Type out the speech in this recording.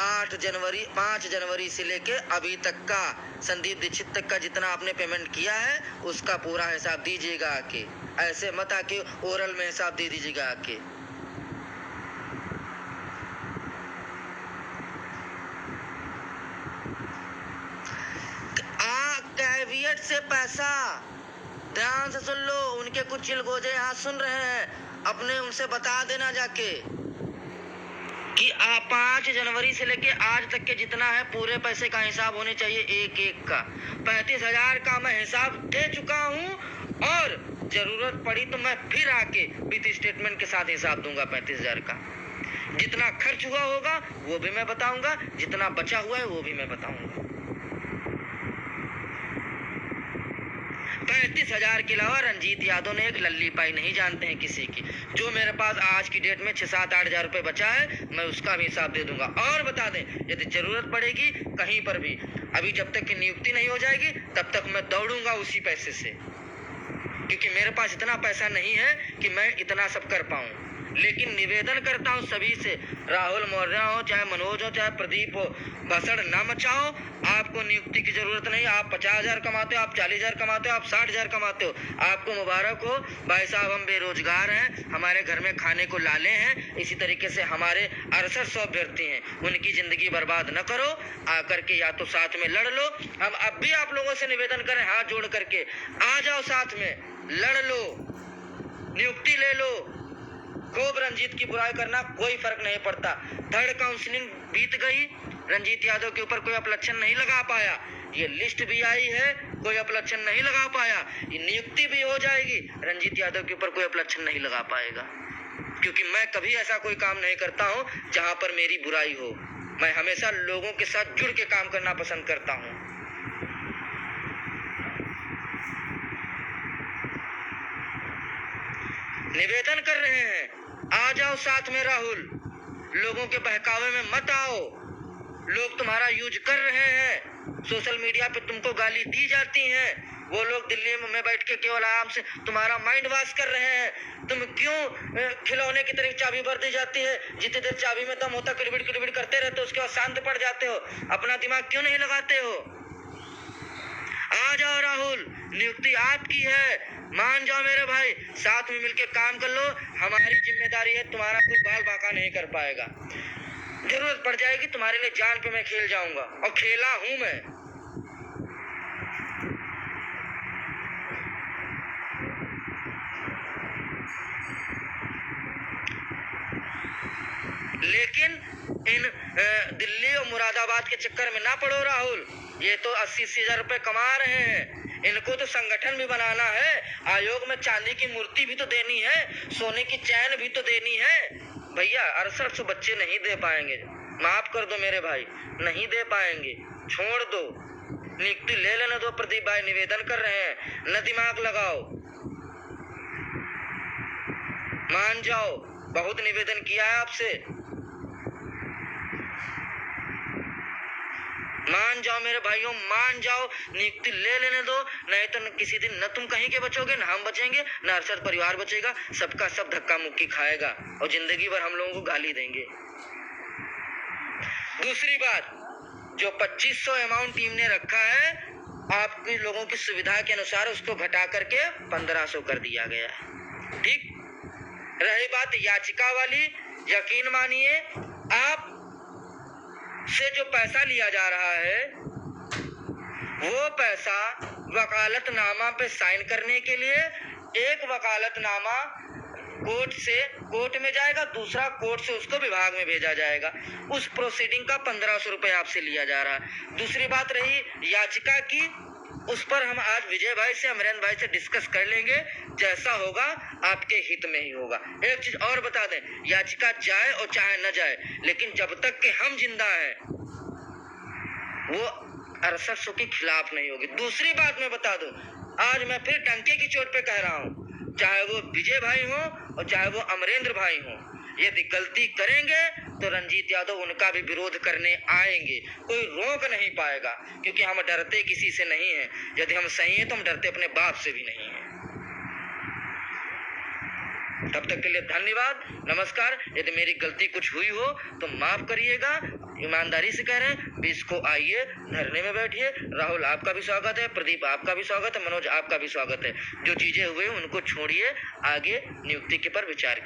5 जनवरी से लेके अभी तक का संदीप दीक्षित तक का जितना आपने पेमेंट किया है उसका पूरा हिसाब दीजिएगा आके। ऐसे मत आके ओरल में हिसाब दे दीजिएगा आके। कैवियट से पैसा, ध्यान से सुन लो, उनके कुछ चिलगोजे यहाँ सुन रहे हैं, अपने उनसे बता देना जाके कि 5 जनवरी से लेके आज तक के जितना है पूरे पैसे का हिसाब होने चाहिए एक एक का। 35,000 का मैं हिसाब दे चुका हूँ और जरूरत पड़ी तो मैं फिर आके विथ स्टेटमेंट के साथ हिसाब दूंगा 35,000 का। जितना खर्च हुआ होगा वो भी मैं बताऊंगा, जितना बचा हुआ है वो भी मैं बताऊंगा। 35,000 के अलावा रंजीत यादव ने एक लल्ली पाई नहीं जानते हैं किसी की। जो मेरे पास आज की डेट में 6-7-8 हजार रुपये बचा है मैं उसका भी हिसाब दे दूंगा। और बता दें, यदि जरूरत पड़ेगी कहीं पर भी, अभी जब तक की नियुक्ति नहीं हो जाएगी तब तक मैं दौड़ूंगा उसी पैसे से, क्योंकि मेरे पास इतना पैसा नहीं है कि मैं इतना सब कर पाऊँ। लेकिन निवेदन करता हूँ सभी से, राहुल मौर्य हो, चाहे मनोज हो, चाहे प्रदीप हो, भसड़ ना मचाओ। आपको नियुक्ति की जरूरत नहीं। आप 50,000 कमाते हो, आप 40,000 कमाते हो, आप 60,000 कमाते हो, आपको मुबारक हो भाई साहब। हम बेरोजगार हैं, हमारे घर में खाने को लाले हैं। इसी तरीके से हमारे 6800 अभ्यर्थी हैं, उनकी जिंदगी बर्बाद न करो। आकर के या तो साथ में लड़ लो। हम अब भी आप लोगों से निवेदन करें हाथ जोड़ करके, आ जाओ साथ में, लड़ लो, नियुक्ति ले लो। खूब रंजीत की बुराई करना, कोई फर्क नहीं पड़ता। थर्ड काउंसलिंग बीत गई, रंजीत यादव के ऊपर कोई अपलक्षण नहीं लगा पाया। ये लिस्ट भी आई है, कोई अपलक्षण नहीं लगा पाया। ये नियुक्ति भी हो जाएगी, रंजीत यादव के ऊपर कोई अपलक्षण नहीं लगा पाएगा। क्योंकि मैं कभी ऐसा कोई काम नहीं करता हूं जहां पर मेरी बुराई हो। मैं हमेशा लोगों के साथ जुड़ के काम करना पसंद करता हूं। निवेदन कर रहे हैं, आ जाओ साथ में राहुल। लोगों के बहकावे में मत आओ। लोग तुम्हारा यूज कर रहे हैं, सोशल मीडिया पे तुमको गाली दी जाती हैं। वो लोग दिल्ली में बैठ के केवल आराम से तुम्हारा माइंड वॉश कर रहे हैं। तुम क्यों खिलौने की तरह चाबी भर दी जाती है, जितनी देर चाबी में दम होता किड़बिड़ करते रहते हो, उसके बाद शांत पड़ जाते हो। अपना दिमाग क्यों नहीं लगाते हो? आ जाओ राहुल, नियुक्ति आपकी है, मान जाओ मेरे भाई। साथ में मिलके काम कर लो, हमारी जिम्मेदारी है, तुम्हारा कोई बाल बांका नहीं कर पाएगा। जरूरत पड़ जाएगी तुम्हारे लिए जान पे मैं खेल जाऊंगा, और खेला हूं मैं। लेकिन इन दिल्ली और मुरादाबाद के चक्कर में ना पड़ो राहुल। ये तो 80-80 हजार रुपए कमा रहे हैं, इनको तो संगठन भी बनाना है। आयोग में चांदी की मूर्ति भी तो देनी है, सोने की चैन भी तो देनी है। भैया 6800 बच्चे नहीं दे पाएंगे, माफ कर दो मेरे भाई, नहीं दे पाएंगे, छोड़ दो। नियुक्ति ले लेने दो। प्रदीप भाई निवेदन कर रहे हैं, न दिमाग लगाओ, मान जाओ। बहुत निवेदन किया है आपसे, मान जाओ मेरे भाइयों, मान जाओ। नियुक्ति ले लेने दो, नहीं तो किसी दिन न तुम कहीं के बचोगे, न हम बचेंगे, न अरशद परिवार बचेगा। सबका सब धक्का मुक्की खाएगा और जिंदगी भर हम लोगों को गाली देंगे। दूसरी बात, जो 2500 अमाउंट टीम ने रखा है, आपके लोगों की सुविधा के अनुसार उसको घटा करके 1500 कर दिया गया है। ठीक। रही बात याचिका वाली, यकीन मानिए आप से जो पैसा लिया जा रहा है वो पैसा वकालतनामा पे साइन करने के लिए, एक वकालतनामा कोर्ट में जाएगा, दूसरा कोर्ट से उसको विभाग में भेजा जाएगा। उस प्रोसीडिंग का 1500 रुपये आपसे लिया जा रहा है। दूसरी बात रही याचिका की, उस पर हम आज विजय भाई से, अमरेंद्र भाई से डिस्कस कर लेंगे। जैसा होगा आपके हित में ही होगा। एक चीज और बता दें, याचिका जाए और चाहे न जाए, लेकिन जब तक कि हम जिंदा हैं वो 6800 के खिलाफ नहीं होगी। दूसरी बात मैं बता दूं, आज मैं फिर डंके की चोट पे कह रहा हूं, चाहे वो विजय भाई हो और चाहे वो अमरेंद्र भाई हो, यदि गलती करेंगे तो रंजीत यादव उनका भी विरोध करने आएंगे, कोई रोक नहीं पाएगा। क्योंकि हम डरते किसी से नहीं हैं। यदि हम सही हैं तो हम डरते अपने बाप से भी नहीं हैं। तब तक के लिए धन्यवाद, नमस्कार। यदि मेरी गलती कुछ हुई हो तो माफ करिएगा, ईमानदारी से कह रहे हैं। 20 को आइए, धरने में बैठिए। राहुल आपका भी स्वागत है, प्रदीप आपका भी स्वागत है, मनोज आपका भी स्वागत है। जो चीजें हुए उनको छोड़िए, आगे नियुक्ति के पर विचार